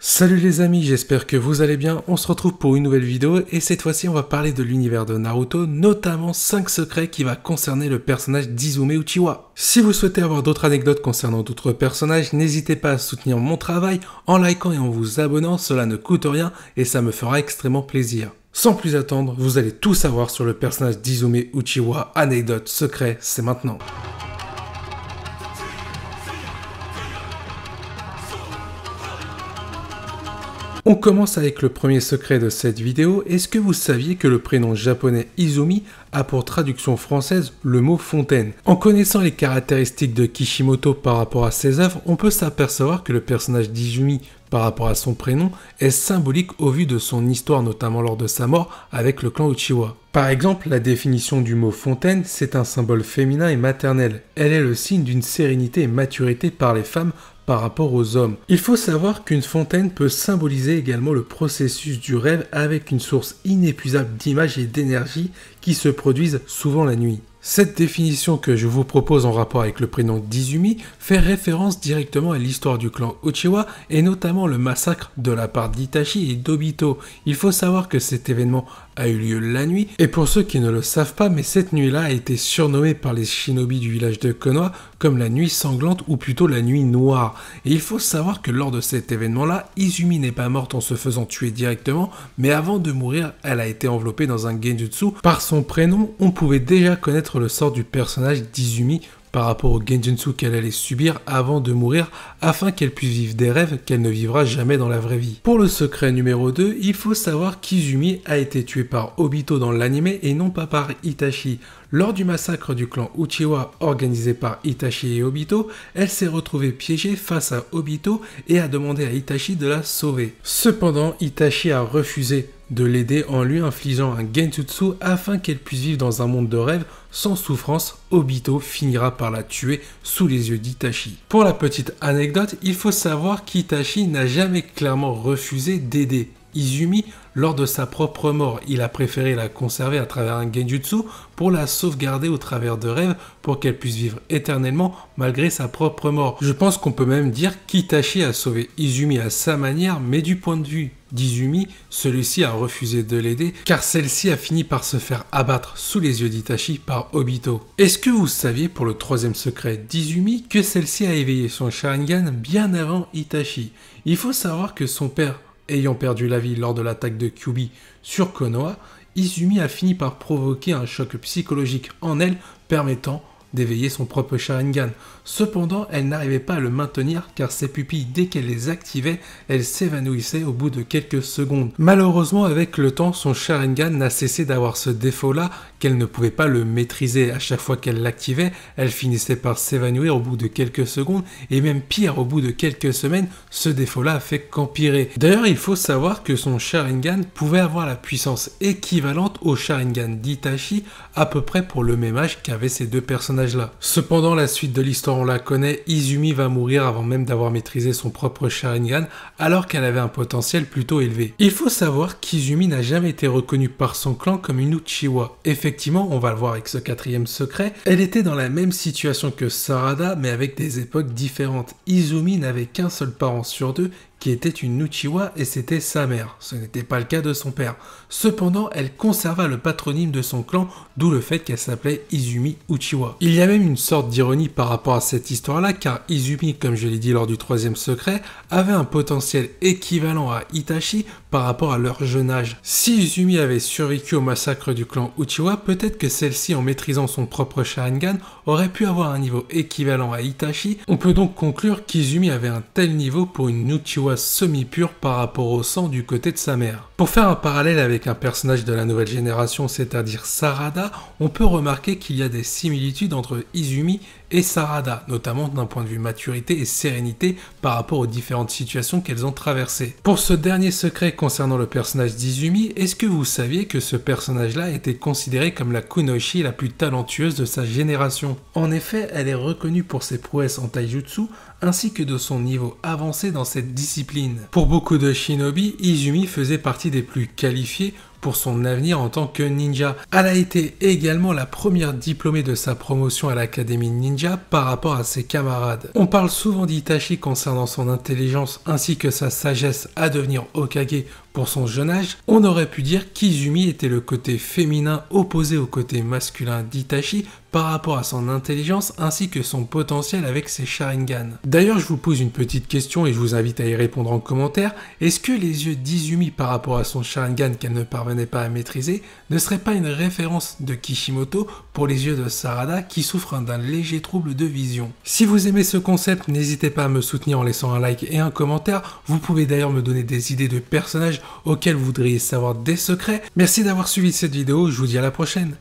Salut les amis, j'espère que vous allez bien, on se retrouve pour une nouvelle vidéo et cette fois-ci on va parler de l'univers de Naruto, notamment 5 secrets qui va concerner le personnage d'Izumi Uchiwa. Si vous souhaitez avoir d'autres anecdotes concernant d'autres personnages, n'hésitez pas à soutenir mon travail en likant et en vous abonnant, cela ne coûte rien et ça me fera extrêmement plaisir. Sans plus attendre, vous allez tout savoir sur le personnage d'Izumi Uchiwa, anecdote, secret, c'est maintenant. On commence avec le premier secret de cette vidéo. Est-ce que vous saviez que le prénom japonais Izumi a pour traduction française le mot fontaine? En connaissant les caractéristiques de Kishimoto par rapport à ses œuvres, on peut s'apercevoir que le personnage d'Izumi par rapport à son prénom est symbolique au vu de son histoire, notamment lors de sa mort avec le clan Uchiwa. Par exemple, la définition du mot fontaine, c'est un symbole féminin et maternel. Elle est le signe d'une sérénité et maturité par les femmes par rapport aux hommes. Il faut savoir qu'une fontaine peut symboliser également le processus du rêve avec une source inépuisable d'images et d'énergie qui se produisent souvent la nuit. Cette définition que je vous propose en rapport avec le prénom d'Izumi fait référence directement à l'histoire du clan Uchiwa et notamment le massacre de la part d'Itachi et d'Obito. Il faut savoir que cet événement a eu lieu la nuit et pour ceux qui ne le savent pas, mais cette nuit-là a été surnommée par les shinobi du village de Konoha comme la nuit sanglante ou plutôt la nuit noire. Et il faut savoir que lors de cet événement-là, Izumi n'est pas morte en se faisant tuer directement, mais avant de mourir, elle a été enveloppée dans un genjutsu. Par son prénom, on pouvait déjà connaître le sort du personnage d'Izumi par rapport au genjutsu qu'elle allait subir avant de mourir afin qu'elle puisse vivre des rêves qu'elle ne vivra jamais dans la vraie vie. Pour le secret numéro 2, il faut savoir qu'Izumi a été tué par Obito dans l'anime et non pas par Itachi. Lors du massacre du clan Uchiwa organisé par Itachi et Obito, elle s'est retrouvée piégée face à Obito et a demandé à Itachi de la sauver. Cependant, Itachi a refusé de l'aider en lui infligeant un genjutsu afin qu'elle puisse vivre dans un monde de rêve sans souffrance. Obito finira par la tuer sous les yeux d'Itachi. Pour la petite anecdote, il faut savoir qu'Itachi n'a jamais clairement refusé d'aider Izumi lors de sa propre mort. Il a préféré la conserver à travers un genjutsu pour la sauvegarder au travers de rêves pour qu'elle puisse vivre éternellement malgré sa propre mort. Je pense qu'on peut même dire qu'Itachi a sauvé Izumi à sa manière, mais du point de vue d'Izumi, celui-ci a refusé de l'aider car celle-ci a fini par se faire abattre sous les yeux d'Itachi par Obito. Est-ce que vous saviez pour le troisième secret d'Izumi que celle-ci a éveillé son Sharingan bien avant Itachi? Il faut savoir que son père ayant perdu la vie lors de l'attaque de Kyuubi sur Konoha, Izumi a fini par provoquer un choc psychologique en elle permettant d'éveiller son propre Sharingan. Cependant, elle n'arrivait pas à le maintenir car ses pupilles, dès qu'elle les activait, elles s'évanouissaient au bout de quelques secondes. Malheureusement, avec le temps, son Sharingan n'a cessé d'avoir ce défaut-là qu'elle ne pouvait pas le maîtriser. À chaque fois qu'elle l'activait, elle finissait par s'évanouir au bout de quelques secondes et même pire, au bout de quelques semaines, ce défaut-là a fait qu'empirer. D'ailleurs, il faut savoir que son Sharingan pouvait avoir la puissance équivalente au Sharingan d'Itachi à peu près pour le même âge qu'avaient ces deux personnages-là. Cependant, la suite de l'histoire, on la connaît, Izumi va mourir avant même d'avoir maîtrisé son propre Sharingan, alors qu'elle avait un potentiel plutôt élevé. Il faut savoir qu'Izumi n'a jamais été reconnue par son clan comme une Uchiwa. Effectivement, on va le voir avec ce quatrième secret, elle était dans la même situation que Sarada, mais avec des époques différentes. Izumi n'avait qu'un seul parent sur deux qui était une Uchiwa et c'était sa mère. Ce n'était pas le cas de son père. Cependant, elle conserva le patronyme de son clan, d'où le fait qu'elle s'appelait Izumi Uchiwa. Il y a même une sorte d'ironie par rapport à cette histoire-là, car Izumi, comme je l'ai dit lors du troisième secret, avait un potentiel équivalent à Itachi par rapport à leur jeune âge. Si Izumi avait survécu au massacre du clan Uchiwa, peut-être que celle-ci, en maîtrisant son propre Sharingan, aurait pu avoir un niveau équivalent à Itachi. On peut donc conclure qu'Izumi avait un tel niveau pour une Uchiwa semi-pure par rapport au sang du côté de sa mère. Pour faire un parallèle avec un personnage de la nouvelle génération, c'est-à-dire Sarada, on peut remarquer qu'il y a des similitudes entre Izumi et Sarada, notamment d'un point de vue maturité et sérénité par rapport aux différentes situations qu'elles ont traversées. Pour ce dernier secret concernant le personnage d'Izumi, est-ce que vous saviez que ce personnage-là était considéré comme la Kunoichi la plus talentueuse de sa génération? En effet, elle est reconnue pour ses prouesses en taijutsu ainsi que de son niveau avancé dans cette discipline. Pour beaucoup de shinobi, Izumi faisait partie des plus qualifiés pour son avenir en tant que ninja. Elle a été également la première diplômée de sa promotion à l'Académie Ninja par rapport à ses camarades. On parle souvent d'Itachi concernant son intelligence ainsi que sa sagesse à devenir Hokage pour son jeune âge. On aurait pu dire qu'Izumi était le côté féminin opposé au côté masculin d'Itachi par rapport à son intelligence ainsi que son potentiel avec ses Sharingan. D'ailleurs, je vous pose une petite question et je vous invite à y répondre en commentaire. Est-ce que les yeux d'Izumi par rapport à son Sharingan qu'elle ne parvenait pas à maîtriser ne seraient pas une référence de Kishimoto pour les yeux de Sarada qui souffre d'un léger trouble de vision? Si vous aimez ce concept, n'hésitez pas à me soutenir en laissant un like et un commentaire. Vous pouvez d'ailleurs me donner des idées de personnages auxquels vous voudriez savoir des secrets. Merci d'avoir suivi cette vidéo, je vous dis à la prochaine.